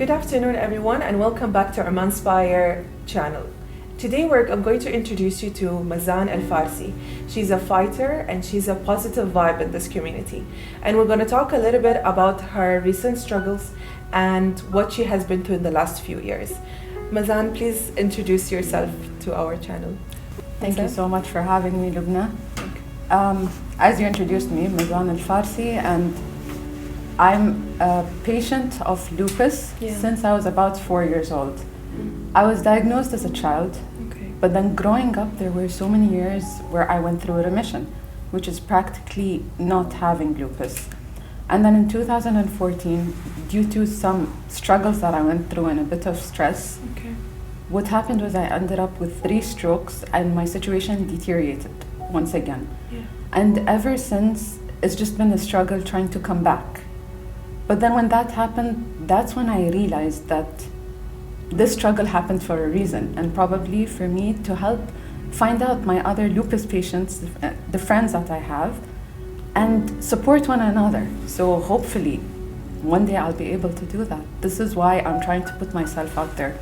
Good afternoon, everyone, and welcome back to Oman Spire channel. Today, I'm going to introduce you to Mazzan Al-Farsi. She's a fighter and she's a positive vibe in this community. And we're going to talk a little bit about her recent struggles and what she has been through in the last few years. Mazzan, please introduce yourself to our channel. Thank you so much for having me, Lubna. As you introduced me, Mazzan Al-Farsi, and I'm a patient of lupus since I was about 4 years old. I was diagnosed as a child, but then growing up, there were so many years where I went through a remission, which is practically not having lupus. And then in 2014, due to some struggles that I went through and a bit of stress, what happened was I ended up with 3 strokes and my situation deteriorated once again. And ever since, it's just been a struggle trying to come back. But then when that happened, that's when I realized that this struggle happened for a reason, and probably for me to help find out my other lupus patients, the friends that I have, and support one another. So hopefully, one day I'll be able to do that. This is why I'm trying to put myself out there.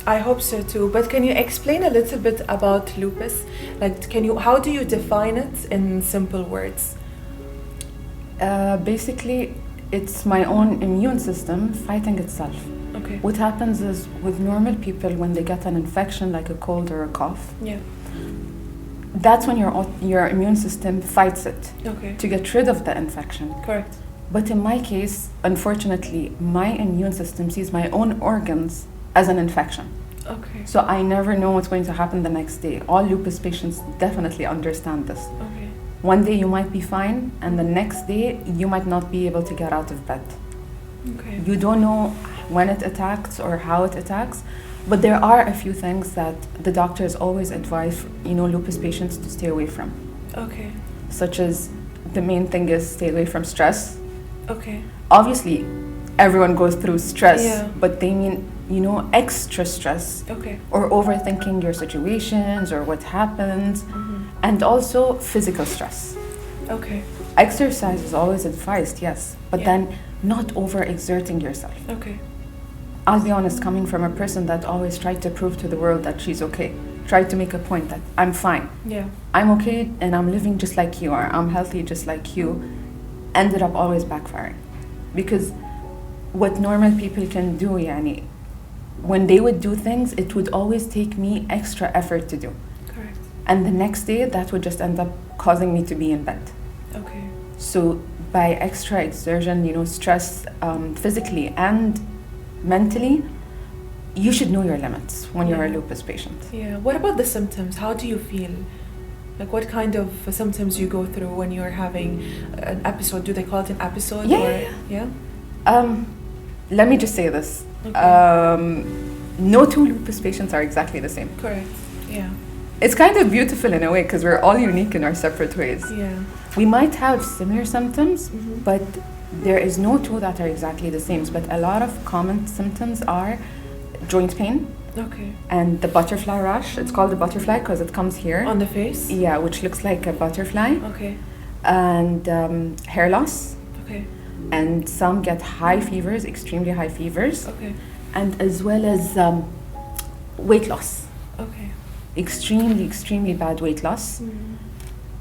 I hope so too, but can you explain a little bit about lupus? How do you define it in simple words? Basically, it's my own immune system fighting itself. What happens is with normal people, when they get an infection like a cold or a cough, that's when your immune system fights it to get rid of the infection. Correct. But in my case, unfortunately, my immune system sees my own organs as an infection. So I never know what's going to happen the next day. All lupus patients definitely understand this. One day you might be fine, and the next day you might not be able to get out of bed. You don't know when it attacks or how it attacks, but there are a few things that the doctors always advise, lupus patients to stay away from. Such as, the main thing is stay away from stress. Obviously, everyone goes through stress, but they mean, extra stress or overthinking your situations or what happens, and also physical stress. Exercise is always advised, yes, but then not overexerting yourself. I'll be honest, coming from a person that always tried to prove to the world that she's okay, tried to make a point that I'm fine, I'm okay, and I'm living just like you are, I'm healthy just like you, ended up always backfiring. Because what normal people can do, when they would do things, it would always take me extra effort to do. And the next day, that would just end up causing me to be in bed. So by extra exertion, stress physically and mentally, you should know your limits when you're a lupus patient. What about the symptoms? How do you feel? Like, what kind of symptoms you go through when you're having an episode? Do they call it an episode? Let me just say this. No two lupus patients are exactly the same. Correct. It's kind of beautiful in a way because we're all unique in our separate ways. We might have similar symptoms, but there is no two that are exactly the same. But a lot of common symptoms are joint pain. And the butterfly rash. It's called the butterfly because it comes here. On the face? Yeah, which looks like a butterfly. And hair loss. And some get high fevers, extremely high fevers. And as well as weight loss. Extremely, extremely bad weight loss.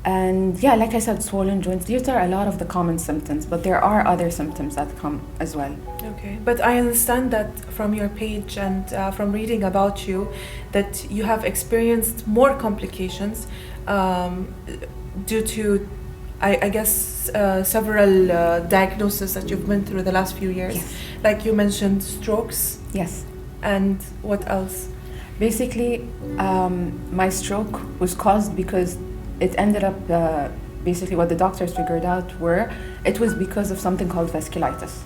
And like I said, swollen joints. These are a lot of the common symptoms, but there are other symptoms that come as well. But I understand that from your page and from reading about you, that you have experienced more complications due to, I guess, several diagnoses that you've been through the last few years. Like you mentioned strokes. And what else? Basically, my stroke was caused because it ended up, basically what the doctors figured out it was because of something called vasculitis.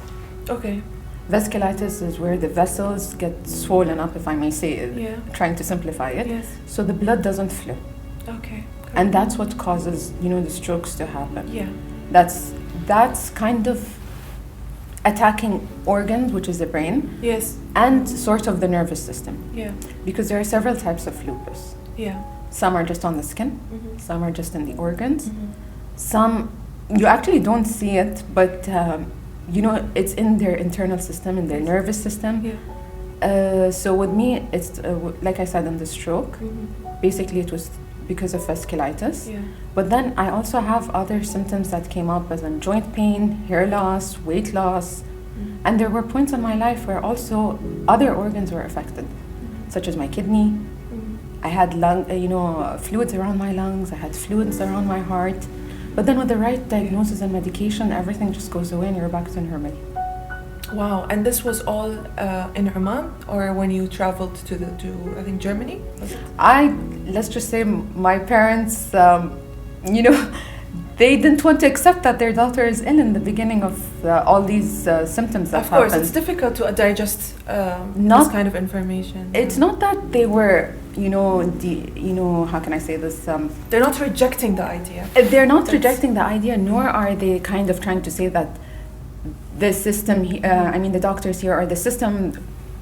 Vasculitis is where the vessels get swollen up, if I may say it, trying to simplify it. So the blood doesn't flow. And that's what causes, the strokes to happen. That's kind of attacking organs, which is the brain, and sort of the nervous system. Because there are several types of lupus. Some are just on the skin, some are just in the organs. Some, you actually don't see it, but it's in their internal system, in their nervous system. Yeah. So with me, it's like I said, in the stroke. Basically, it was because of vasculitis. Yeah. But then I also have other symptoms that came up, as in joint pain, hair loss, weight loss. And there were points in my life where also other organs were affected, such as my kidney. I had fluids around my lungs. I had fluids around my heart. But then with the right diagnosis and medication, everything just goes away and you're back to normal. Wow, and this was all in Oman, or when you traveled to I think Germany? Was it? Let's just say my parents, they didn't want to accept that their daughter is ill in the beginning of all these symptoms that happened. Of course, it's difficult to digest this kind of information. It's not that they were, how can I say this? They're not rejecting the idea. They're not rejecting the idea, nor are they kind of trying to say that the system, the doctors here, or the system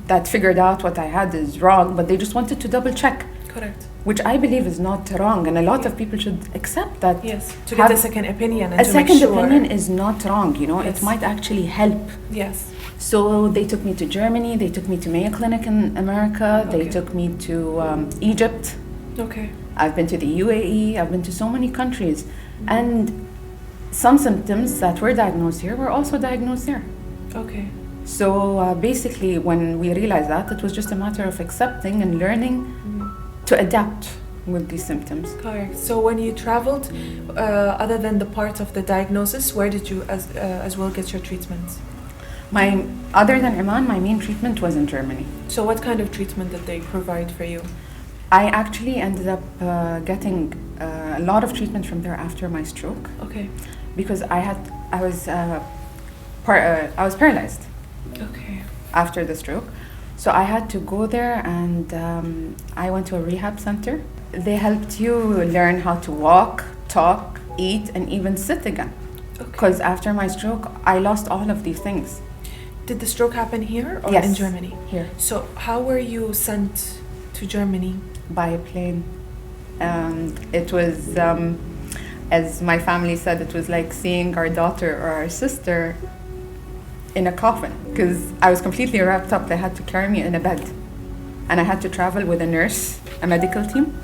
that figured out what I had is wrong, but they just wanted to double check. Correct. Which I believe is not wrong, and a lot of people should accept that. Yes, to get a second opinion and a to make second sure. opinion is not wrong, Yes. It might actually help. Yes. So they took me to Germany, they took me to Mayo Clinic in America, they took me to Egypt. Okay. I've been to the UAE, I've been to so many countries. And some symptoms that were diagnosed here were also diagnosed there. Okay. So basically, when we realized that, it was just a matter of accepting and learning to adapt with these symptoms. Correct. So when you traveled, other than the part of the diagnosis, where did you as well get your treatment? Other than Oman, my main treatment was in Germany. So what kind of treatment did they provide for you? I actually ended up getting a lot of treatment from there after my stroke. Okay. Because I was paralyzed. Okay. After the stroke. So I had to go there, and I went to a rehab center. They helped you learn how to walk, talk, eat, and even sit again. Because after my stroke, I lost all of these things. Did the stroke happen here or Yes, in Germany? Here. So how were you sent to Germany? By a plane. It was, as my family said, it was like seeing our daughter or our sister in a coffin, because I was completely wrapped up. They had to carry me in a bed, and I had to travel with a nurse, a medical team,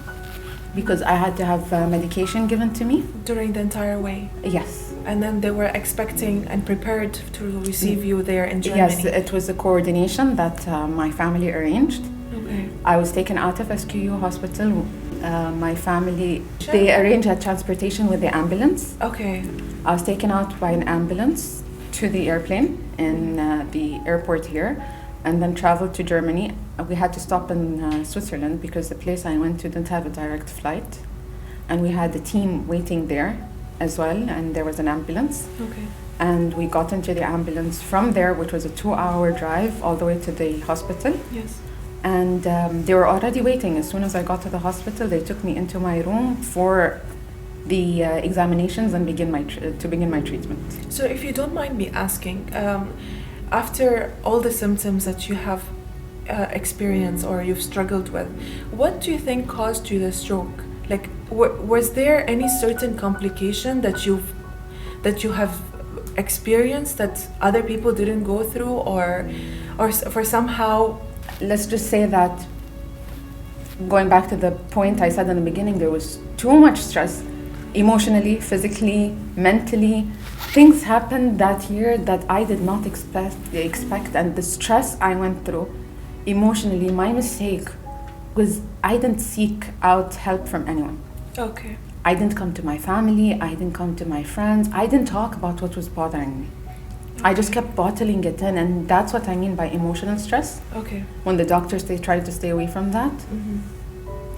because I had to have medication given to me. During the entire way? Yes. And then they were expecting and prepared to receive you there in Germany? Yes, it was a coordination that my family arranged. Okay. I was taken out of SQU hospital. My family, they arranged a transportation with the ambulance. Okay. I was taken out by an ambulance to the airplane in the airport here, and then traveled to Germany. We had to stop in Switzerland because the place I went to didn't have a direct flight, and we had a team waiting there as well, and there was an ambulance. Okay. And we got into the ambulance from there, which was a 2-hour drive all the way to the hospital. Yes. And they were already waiting. As soon as I got to the hospital, they took me into my room for the examinations and begin my treatment. So if you don't mind me asking, after all the symptoms that you have experienced or you've struggled with, what do you think caused you the stroke? Like, was there any certain complication that you have experienced that other people didn't go through, or for somehow? Let's just say that, going back to the point I said in the beginning, there was too much stress, emotionally, physically, mentally. Things happened that year that I did not expect, and the stress I went through emotionally, my mistake was I didn't seek out help from anyone. Okay. I didn't come to my family, I didn't come to my friends, I didn't talk about what was bothering me. I just kept bottling it in, and that's what I mean by emotional stress. Okay. When the doctors, they tried to stay away from that,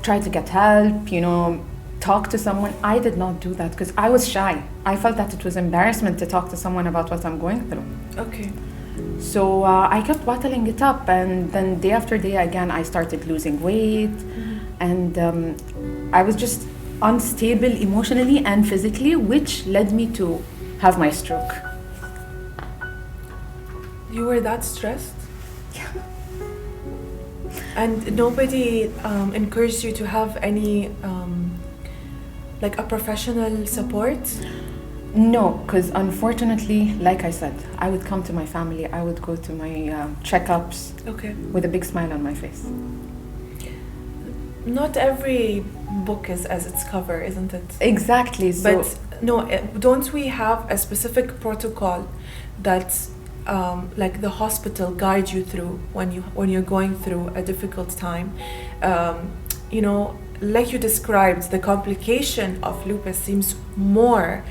try to get help, talk to someone. I did not do that because I was shy. I felt that it was embarrassment to talk to someone about what I'm going through. Okay. So I kept bottling it up, and then day after day again, I started losing weight, and I was just unstable emotionally and physically, which led me to have my stroke. You were that stressed? Yeah. And nobody encouraged you to have any, like a professional support? No, because unfortunately, like I said, I would come to my family, I would go to my checkups with a big smile on my face. Not every book is as its cover, isn't it? Exactly. So but no, don't we have a specific protocol that like the hospital guides you through when you're going through a difficult time? You know, like you described, the complication of lupus seems more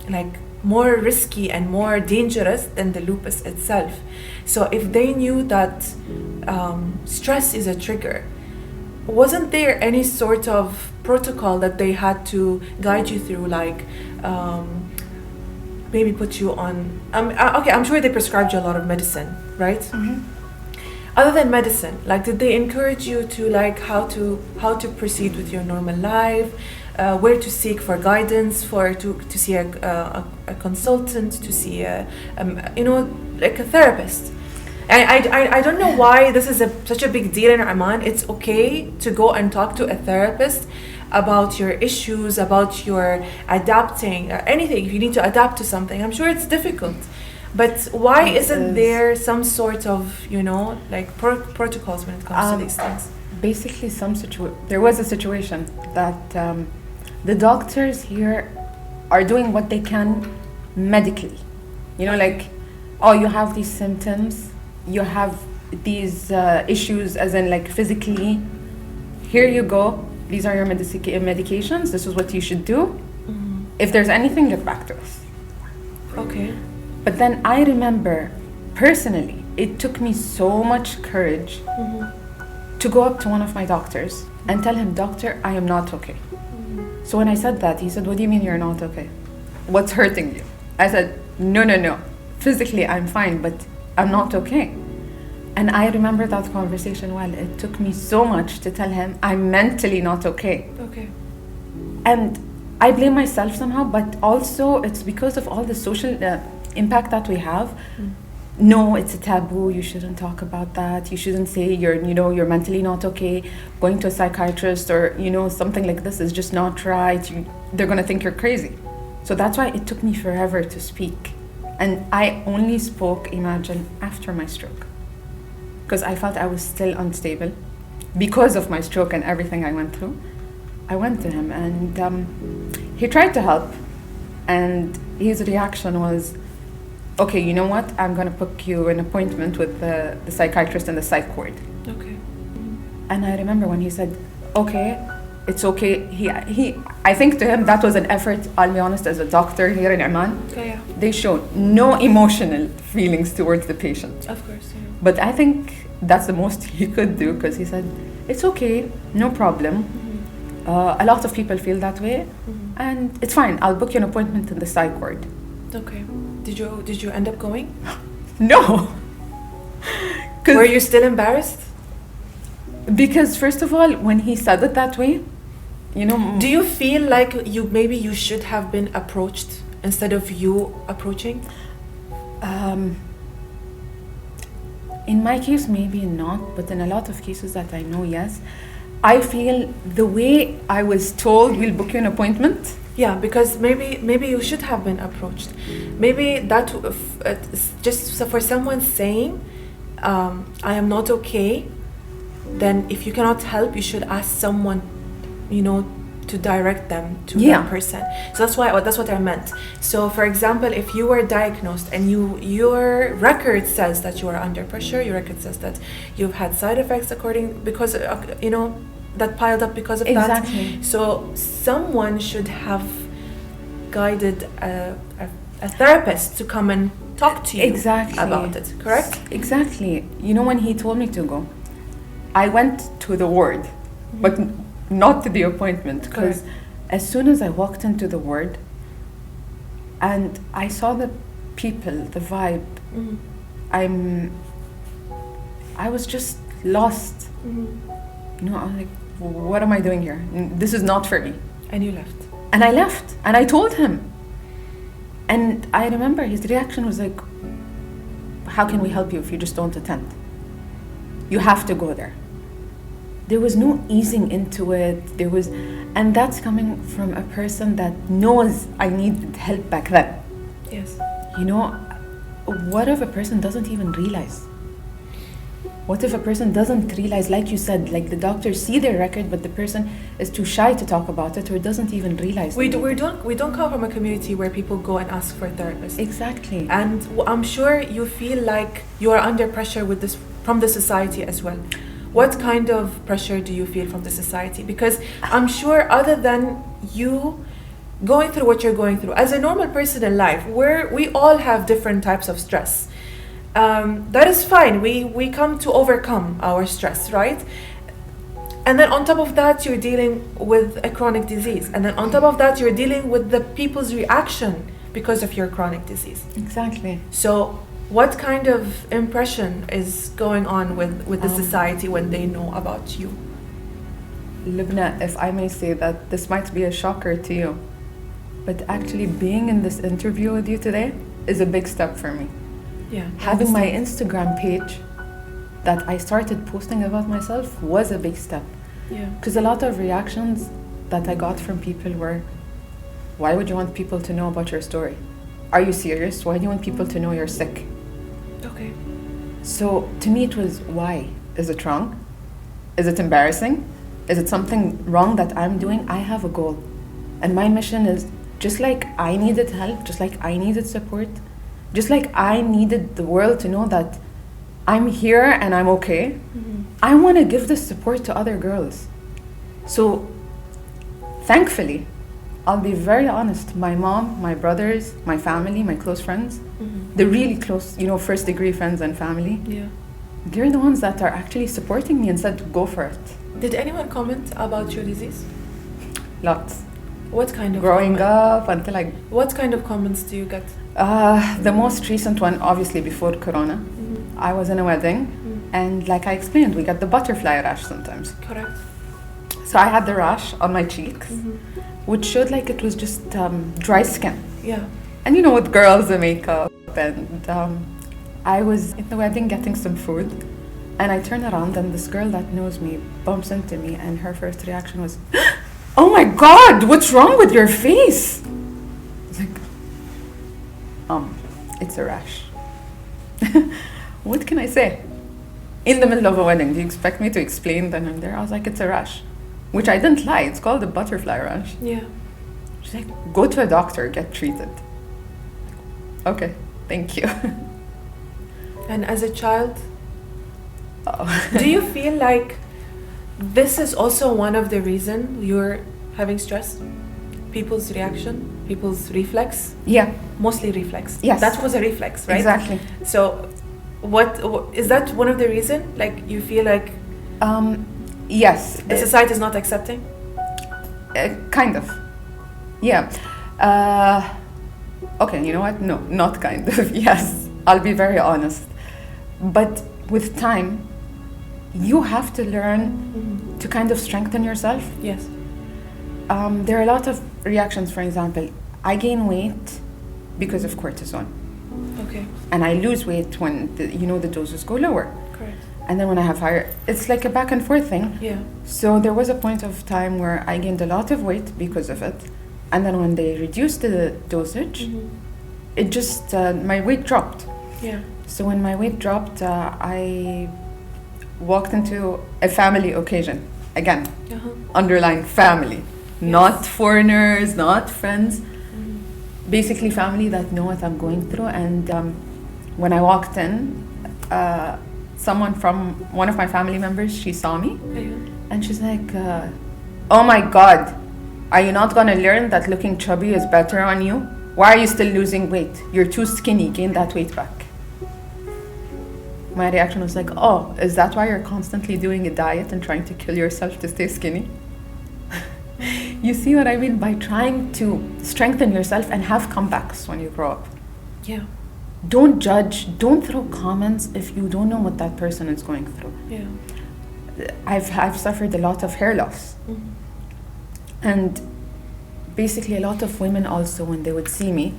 like more risky and more dangerous than the lupus itself. So if they knew that stress is a trigger, wasn't there any sort of protocol that they had to guide you through, like maybe put you on okay, I'm sure they prescribed you a lot of medicine, right? Mm-hmm. Other than medicine, like, did they encourage you to like how to proceed with your normal life, where to seek for guidance, to see a consultant, to see you know, like a therapist? I don't know why this is such a big deal in Oman. It's okay to go and talk to a therapist about your issues, about your adapting, anything. If you need to adapt to something, I'm sure it's difficult. But why isn't there some sort of, you know, like protocols when it comes to these things? Basically, there was a situation that the doctors here are doing what they can medically. You know, like, oh, you have these symptoms, you have these issues, as in like physically, here you go, these are your medications, this is what you should do. Mm-hmm. If there's anything, get back to us. Okay. But then I remember, personally, it took me so much courage to go up to one of my doctors and tell him, "Doctor, I am not okay." Mm-hmm. So when I said that, he said, "What do you mean you're not okay? What's hurting you?" I said, No. Physically, I'm fine, but I'm not okay." And I remember that conversation well. It took me so much to tell him I'm mentally not okay. Okay. And I blame myself somehow, but also it's because of all the social impact that we have. No, it's a taboo. You shouldn't talk about that. You shouldn't say you're mentally not okay. Going to a psychiatrist or something like this is just not right. They're gonna think you're crazy. So that's why it took me forever to speak. And I only spoke, imagine, after my stroke, because I felt I was still unstable because of my stroke and everything I went through. I went to him and he tried to help, and his reaction was, "Okay, you know what? I'm gonna book you an appointment with the psychiatrist in the psych ward." Okay. And I remember when he said, "Okay, it's okay." I think to him that was an effort. I'll be honest, as a doctor here in Oman, yeah. They showed no emotional feelings towards the patient. Of course, yeah. But I think that's the most he could do, because he said, "It's okay, no problem. A lot of people feel that way, and it's fine. I'll book you an appointment in the psych ward." Okay. Did you end up going? No. Were you still embarrassed? Because first of all, when he said it that way, Do you feel like maybe you should have been approached instead of you approaching? In my case, maybe not, but in a lot of cases that I know, yes. I feel the way I was told, "We'll book you an appointment." Yeah, because maybe you should have been approached. Maybe that just for someone saying, "I am not okay," then if you cannot help, you should ask someone, to direct them to that person. So that's what I meant. So for example, if you were diagnosed and your record says that you are under pressure, your record says that you've had side effects because that piled up because of that. So someone should have guided a therapist to come and talk to you about it, correct? Exactly. When he told me to go, I went to the ward, but not to the appointment, because as soon as I walked into the ward and I saw the people, the vibe, I was just lost. I was like, what am I doing here? This is not for me. And you left. And I left, and I told him. And I remember his reaction was like, "How can we help you if you just don't attend? You have to go there." there was no easing into it. And that's coming from a person that knows I needed help back then. Yes. You know, what if a person doesn't even realize? What if a person doesn't realize, like you said, like the doctors see their record, but the person is too shy to talk about it or doesn't even realize? We don't come from a community where people go and ask for therapists. Exactly. And I'm sure you feel like you are under pressure with this from the society as well. What kind of pressure do you feel from the society? Because I'm sure other than you going through what you're going through, as a normal person in life, we all have different types of stress. That is fine. We come to overcome our stress, right? And then on top of that, you're dealing with a chronic disease. And then on top of that, you're dealing with the people's reaction because of your chronic disease. Exactly. So what kind of impression is going on with the society when they know about you? Lubna, if I may say that this might be a shocker to you, but actually being in this interview with you today is a big step for me. Yeah. Having my Instagram page that I started posting about myself was a big step. Yeah. Because a lot of reactions that I got from people were, why would you want people to know about your story? Are you serious? Why do you want people to know you're sick? Okay. So to me it was, why? Is it wrong? Is it embarrassing? Is it something wrong that I'm doing? I have a goal. And my mission is, just like I needed help, just like I needed support, just like I needed the world to know that I'm here and I'm okay, I want to give this support to other girls. So thankfully, I'll be very honest, my mom, my brothers, my family, my close friends, the really close, first degree friends and family, they're the ones that are actually supporting me and said, go for it. Did anyone comment about your disease? Lots. What kind of growing up until What kind of comments do you get? The most recent one, obviously before Corona, I was in a wedding, and like I explained, we got the butterfly rash sometimes. Correct. So I had the rash on my cheeks, which showed like it was just dry skin. Yeah. And with girls, the makeup, and I was in the wedding getting some food, and I turn around and this girl that knows me bumps into me, and her first reaction was, oh my God, what's wrong with your face? It's like, it's a rash. What can I say? In the middle of a wedding, do you expect me to explain that I'm there? I was like, it's a rash, which I didn't lie. It's called a butterfly rash. Yeah. She's like, go to a doctor, get treated. Okay, thank you. And as a child, do you feel like this is also one of the reasons you're having stress? People's reaction, people's reflex? Yeah. Mostly reflex. Yes. That was a reflex, right? Exactly. So what is that one of the reasons? Like you feel like yes. The society is not accepting? Kind of. Yeah. Okay, you know what? No, not kind of. Yes. I'll be very honest. But with time, you have to learn to kind of strengthen yourself. Yes. There are a lot of reactions. For example, I gain weight because of cortisone. Okay. And I lose weight when the doses go lower. Correct. And then when I have higher, it's like a back and forth thing. Yeah. So there was a point of time where I gained a lot of weight because of it. And then when they reduced the dosage, it just, my weight dropped. Yeah. So when my weight dropped, I walked into a family occasion. Again, underline family. Yes. Not foreigners, not friends. Basically family that know what I'm going through. And when I walked in, someone from one of my family members, she saw me. And she's like, oh my God, are you not gonna learn that looking chubby is better on you? Why are you still losing weight? You're too skinny, gain that weight back. My reaction was like, oh, is that why you're constantly doing a diet and trying to kill yourself to stay skinny? You see what I mean? By trying to strengthen yourself and have comebacks when you grow up. Yeah. Don't judge, don't throw comments if you don't know what that person is going through. Yeah. I've suffered a lot of hair loss. And basically a lot of women also, when they would see me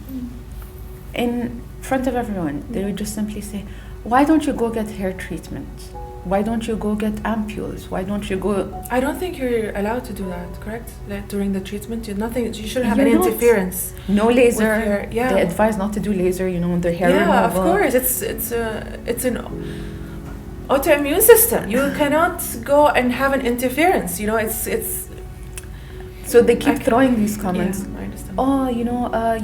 in front of everyone, they would just simply say, why don't you go get hair treatment? why don't you go get ampules? Why don't you go? I don't think you're allowed to do that, correct? Like during the treatment, you shouldn't have any You're not. interference. No laser. Yeah. They advise not to do laser, the hair removal. Yeah, of course. It's an autoimmune system. You cannot go and have an interference. It's. So they keep throwing these comments. Yeah, I understand. Oh,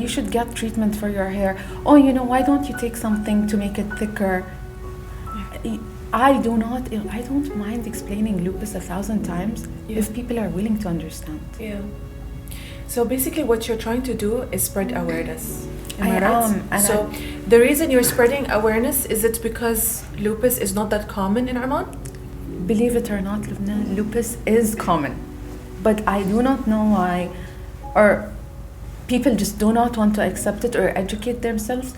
you should get treatment for your hair. Oh, why don't you take something to make it thicker? Yeah. I don't mind explaining lupus 1,000 times if people are willing to understand. Yeah. So basically what you're trying to do is spread awareness. Am I right? So the reason you're spreading awareness, is it because lupus is not that common in Oman? Believe it or not, Lubna, lupus is common. But I do not know why, or people just do not want to accept it or educate themselves.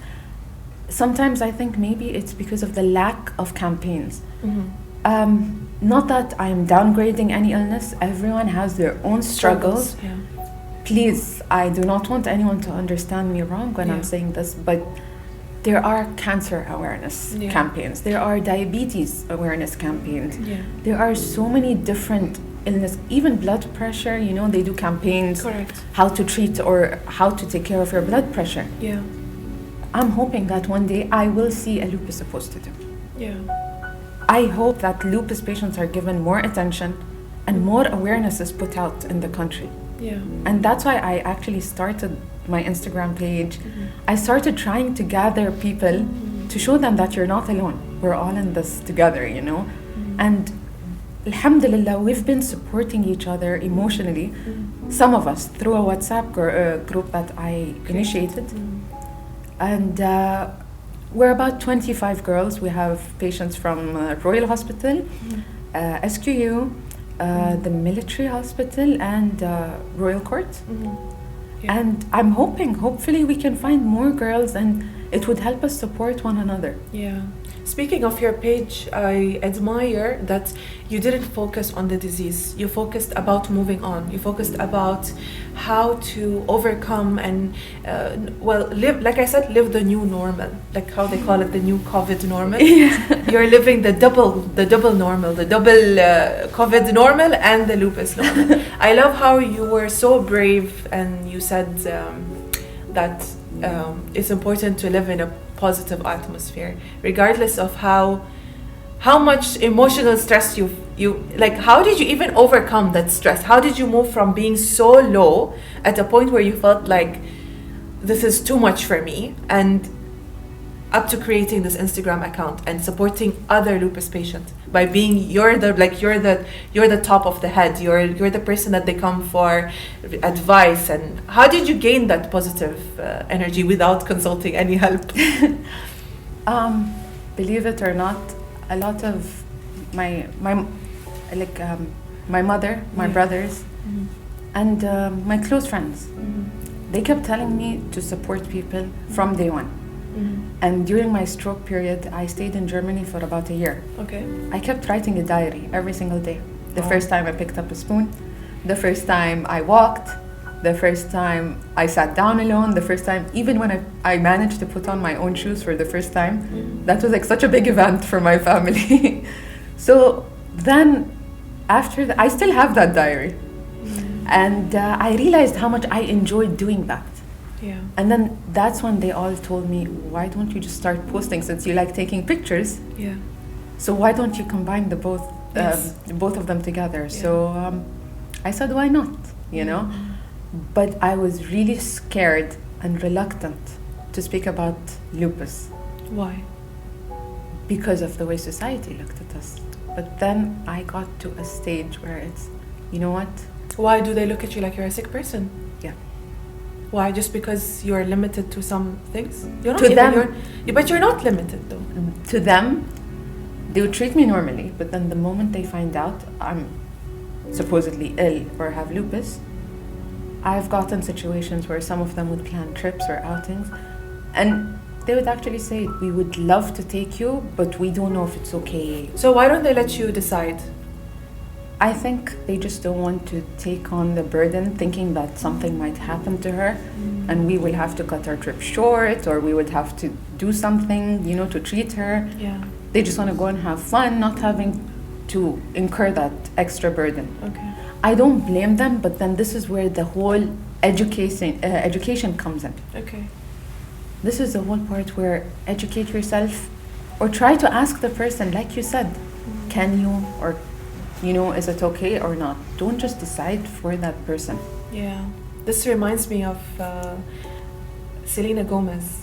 Sometimes I think maybe it's because of the lack of campaigns. Mm-hmm. Not that I'm downgrading any illness. Everyone has their own struggles. Yeah. Please, I do not want anyone to understand me wrong when I'm saying this, but there are cancer awareness campaigns. There are diabetes awareness campaigns. Yeah. There are so many different illness, even blood pressure, they do campaigns. Correct. How to treat or how to take care of your blood pressure. Yeah. I'm hoping that one day I will see a lupus supposed to do. Yeah. I hope that lupus patients are given more attention and more awareness is put out in the country. Yeah. And that's why I actually started my Instagram page. Mm-hmm. I started trying to gather people to show them that you're not alone. We're all in this together, Mm-hmm. And alhamdulillah, we've been supporting each other emotionally. Mm-hmm. Some of us through a WhatsApp group that I initiated. Mm-hmm. And we're about 25 girls. We have patients from Royal Hospital, SQU, the military hospital, and Royal Court. Mm-hmm. Yeah. And I'm hopefully we can find more girls and it would help us support one another. Yeah. Speaking of your page, I admire that you didn't focus on the disease. You focused about moving on. You focused about how to overcome and, live, like I said, live the new normal. Like how they call it, the new COVID normal. You're living the double normal, the double COVID normal and the lupus normal. I love how you were so brave and you said that it's important to live in a positive atmosphere, regardless of how much emotional stress you like. How did you even overcome that stress? How did you move from being so low at a point where you felt like this is too much for me, and up to creating this Instagram account and supporting other lupus patients by being you're the top of the head, you're the person that they come for advice? And how did you gain that positive energy without consulting any help? Believe it or not, a lot of my mother, my brothers, and my close friends, they kept telling me to support people from day one. And during my stroke period, I stayed in Germany for about a year. Okay. I kept writing a diary every single day. The first time I picked up a spoon, the first time I walked, the first time I sat down alone, the first time, even when I managed to put on my own shoes for the first time. That was like such a big event for my family. So then after that, I still have that diary. And I realized how much I enjoyed doing that. Yeah. And then that's when they all told me, why don't you just start posting, since you like taking pictures? Yeah. So why don't you combine the both of them together? Yeah. So I said, why not? But I was really scared and reluctant to speak about lupus. Why? Because of the way society looked at us. But then I got to a stage where it's, you know what? Why do they look at you like you're a sick person? Yeah. Why? Just because you're limited to some things? You're not to them, but you're not limited though. To them, they would treat me normally, but then the moment they find out I'm supposedly ill or have lupus, I've gotten situations where some of them would plan trips or outings, and they would actually say, we would love to take you, but we don't know if it's okay. So why don't they let you decide? I think they just don't want to take on the burden, thinking that something might happen to her, and we will have to cut our trip short, or we would have to do something, to treat her. Yeah. They just want to go and have fun, not having to incur that extra burden. Okay. I don't blame them, but then this is where the whole education comes in. Okay. This is the whole part where educate yourself, or try to ask the person, like you said, can you, or is it okay or not? Don't just decide for that person. Yeah. This reminds me of Selena Gomez.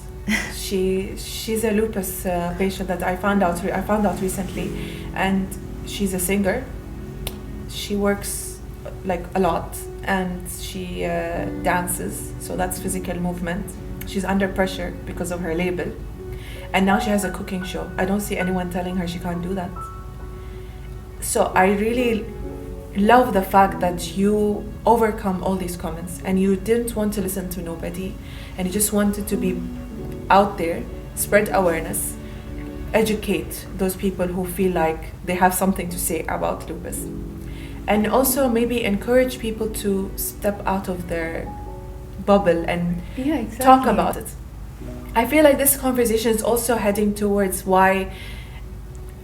She's a lupus patient that I found out recently, and she's a singer. She works like a lot, and she dances, so that's physical movement. She's under pressure because of her label, and now she has a cooking show. I don't see anyone telling her she can't do that. So I really love the fact that you overcome all these comments, and you didn't want to listen to nobody, and you just wanted to be out there, spread awareness, educate those people who feel like they have something to say about lupus, and also maybe encourage people to step out of their bubble and talk about it. I feel like this conversation is also heading towards why,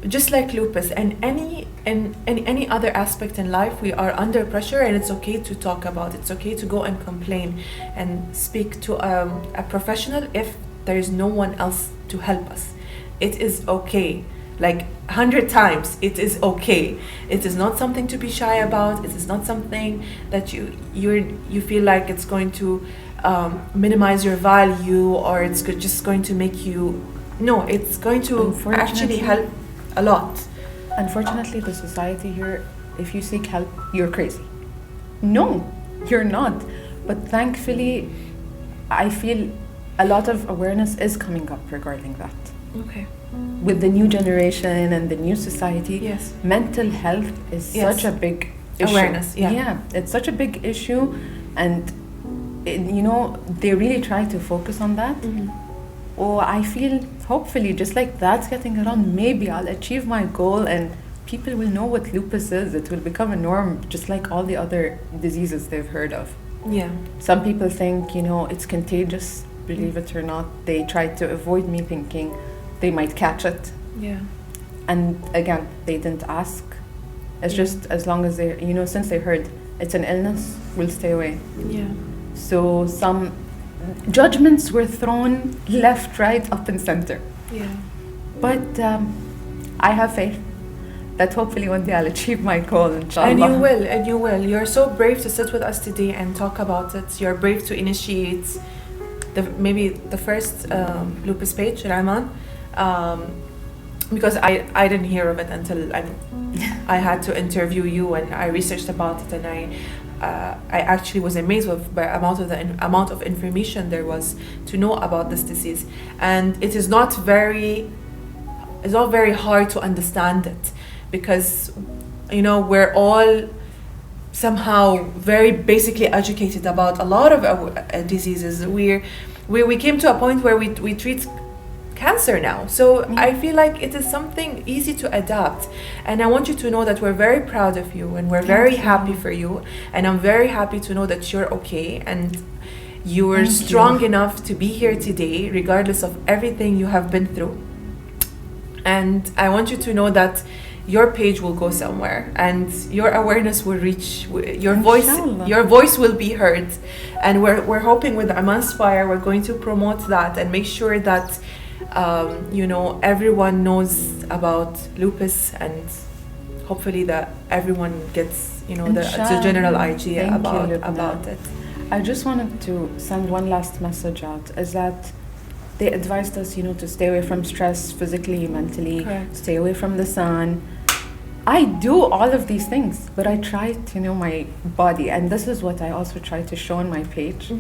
just like lupus and any other aspect in life, we are under pressure, and it's okay to talk about it. It's okay to go and complain and speak to a professional if there is no one else to help us. It is okay. Like 100 times, it is okay. It is not something to be shy about. It is not something that you feel like it's going to minimize your value, or it's just going to make you. No, it's going to actually help a lot. Unfortunately, the society here, if you seek help, you're crazy. No, you're not. But thankfully, I feel a lot of awareness is coming up regarding that. Okay. With the new generation and the new society, yes, mental health is such a big issue. Awareness, yeah, it's such a big issue, and they really try to focus on that. Oh, I feel hopefully just like that's getting around, maybe I'll achieve my goal and people will know what lupus is. It will become a norm, just like all the other diseases they've heard of. Yeah. Some people think, it's contagious, believe it or not. They try to avoid me thinking they might catch it. Yeah. And again, they didn't ask. It's just as long as they, since they heard it's an illness, we'll stay away. Yeah. So some judgments were thrown left, right, up and center. Yeah. But I have faith that hopefully one day I'll achieve my goal, inshallah. And you will. You're so brave to sit with us today and talk about it. You're brave to initiate maybe the first lupus page, Rahman. Because I didn't hear of it until I had to interview you, and I researched about it, and I actually was amazed with the amount of information there was to know about this disease, and it's not very hard to understand it, because we're all somehow very basically educated about a lot of diseases. We came to a point where we treat cancer now, so I feel like it is something easy to adapt, and I want you to know that we're very proud of you, and we're very happy for you, and I'm very happy to know that you're okay and you're strong enough to be here today regardless of everything you have been through. And I want you to know that your page will go somewhere, and your awareness will reach, your voice will be heard, and we're hoping with Oman-Spire we're going to promote that and make sure that everyone knows about lupus, and hopefully that everyone gets the general idea about it. I just wanted to send one last message out, is that they advised us to stay away from stress physically, mentally. Correct. Stay away from the sun. I do all of these things, but I try to know my body, and this is what I also try to show on my page,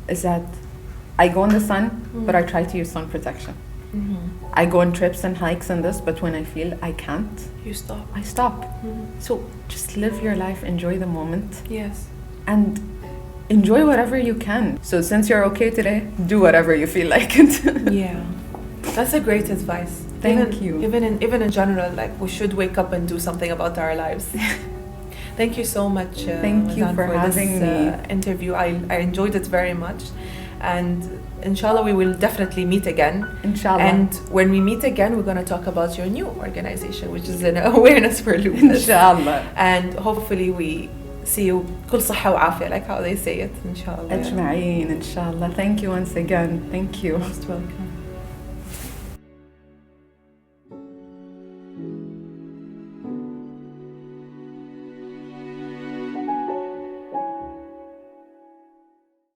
is that I go in the sun, but I try to use sun protection. I go on trips and hikes and this, but when I feel I can't, you stop. I stop. So just live your life, enjoy the moment. Yes. And enjoy whatever you can. So since you're okay today, do whatever you feel like it. Yeah. That's a great advice. Thank you. Even in general, like, we should wake up and do something about our lives. Thank you so much. Thank you for having this interview. I enjoyed it very much. and inshallah we will definitely meet again. Inshallah. And when we meet again, we're going to talk about your new organization, which is an awareness for lupus. Inshallah. And hopefully we see you كل صحة وعافية, like how they say it. Inshallah. أجمعين. Inshallah. Thank you once again. Thank you. Most welcome.